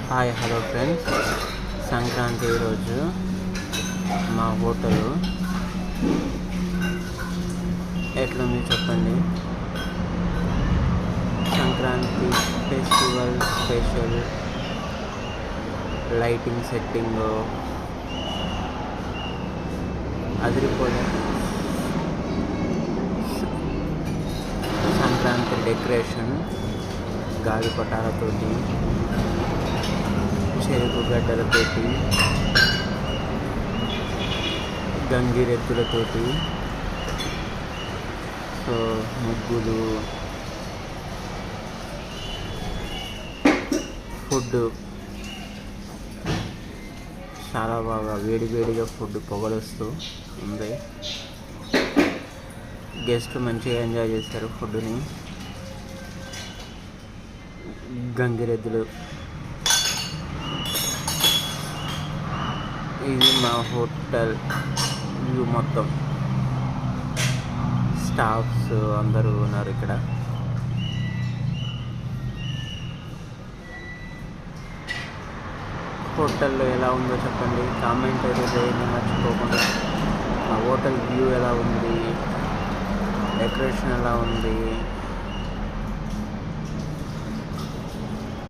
Hi hello friends, Sankranti రోజు మా hotel ఎట్లుంది చెప్పండి. Sankranti festival special lighting setting అదిరిపోలే. సంక్రాంతి డెకరేషన్ గాలిపటాలతోటి, చెరుకు గడ్డలతోటి, గంగిరెద్దులతోటి, సో ముగ్గులు, ఫుడ్ చాలా బాగా వేడివేడిగా ఫుడ్ పొగలొస్తూ ఉంది. గెస్ట్లు మంచిగా ఎంజాయ్ చేశారు ఫుడ్ని. గంగిరెద్దులు, ఇది మా హోటల్ వ్యూ. మొత్తం స్టాఫ్స్ అందరూ ఉన్నారు ఇక్కడ. హోటల్లో ఎలా ఉందో చెప్పండి, కామెంట్ అయితే చేయండి మర్చిపోకుండా. మా హోటల్ వ్యూ ఎలా ఉంది, డెకరేషన్ ఎలా ఉంది,